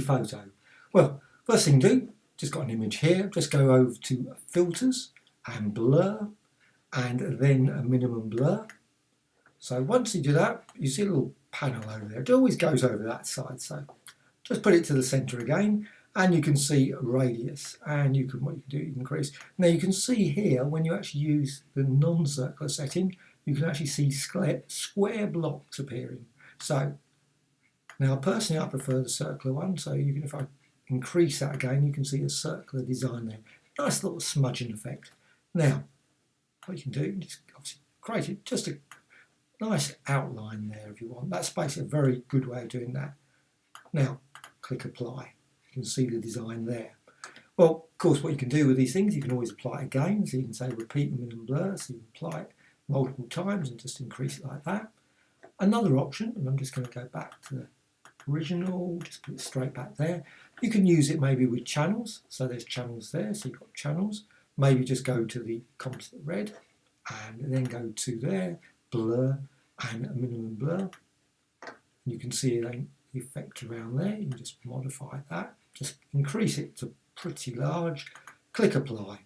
Photo? Well, first thing to do, just got an image here, just go over to Filters and Blur, and then a minimum blur. So once you do that, you see a little panel over there. It always goes over that side, so just put it to the center again, and you can see radius, and you can, what you can do, you can increase. Now you can see here, when you actually use the non-circular setting, you can actually see square blocks appearing. So now personally I prefer the circular one, so you can, if I increase that again, you can see a circular design there. Nice little smudging effect. Now, what you can do, just obviously create it, just a nice outline there if you want. That's basically a very good way of doing that. Now, click apply. You can see the design there. Well, of course, what you can do with these things, you can always apply it again. So you can say repeat the minimum blur, so you can apply it multiple times and just increase it like that. Another option, and I'm just going to go back to the original, just put it straight back there. You can use it maybe with channels, so there's channels there, so you've got channels. Maybe just go to the composite red and then go to there, blur and a minimum blur. You can see the effect around there. You can just modify that, just increase it to pretty large, click apply,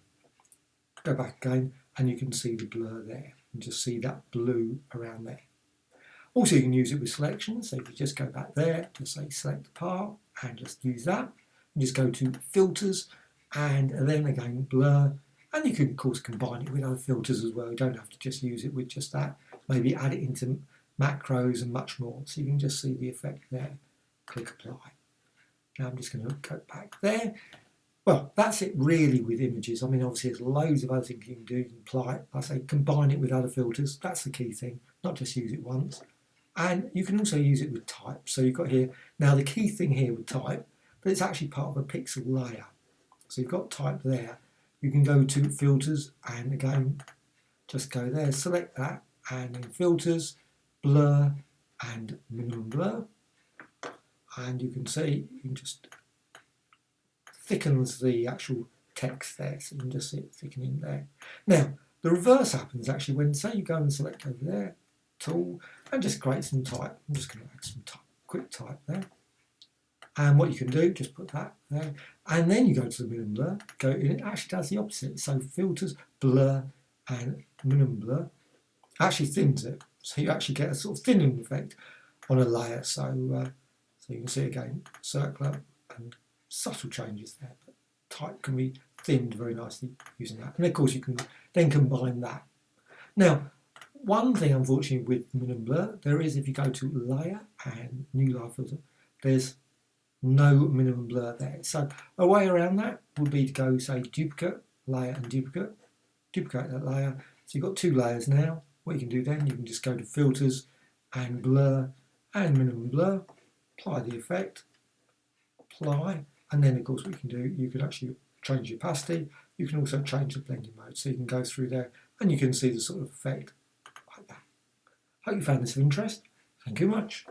go back again, and you can see the blur there, and just see that blue around there. Also, you can use it with selections, so if you just go back there, just say select the part, and just use that, and just go to filters, and then again blur, and you can of course combine it with other filters as well. You don't have to just use it with just that, maybe add it into macros and much more, so you can just see the effect there. Click apply. Now I'm just going to go back there. Well, that's it really with images. I mean, obviously there's loads of other things you can do. You can apply it, like I say, combine it with other filters. That's the key thing, not just use it once. And you can also use it with type. So you've got here, now the key thing here with type, but it's actually part of a pixel layer. So you've got type there. You can go to filters and again, just go there, select that, and in filters, blur and minimum blur. And you can see, you can just thickens the actual text there, so you can just see it thickening there. Now, the reverse happens actually when, say you go and select over there, tool, and just create some type. I'm just going to add some type, quick type there. And what you can do, just put that there, and then you go to the minimum blur, go in, it actually does the opposite. So filters, blur, and minimum blur actually thins it. So you actually get a sort of thinning effect on a layer. So, so you can see again, circular and subtle changes there. But type can be thinned very nicely using that. And of course you can then combine that. Now, one thing unfortunately with minimum blur, there is if you go to layer and new layer filter, there's no minimum blur there. So a way around that would be to go say duplicate, layer and duplicate, duplicate that layer. So you've got two layers now. What you can do then, you can just go to filters and blur and minimum blur, apply the effect, apply, and then of course what you can do, you can actually change the opacity. You can also change the blending mode, so you can go through there and you can see the sort of effect like that. Hope you found this of interest. Thank you much.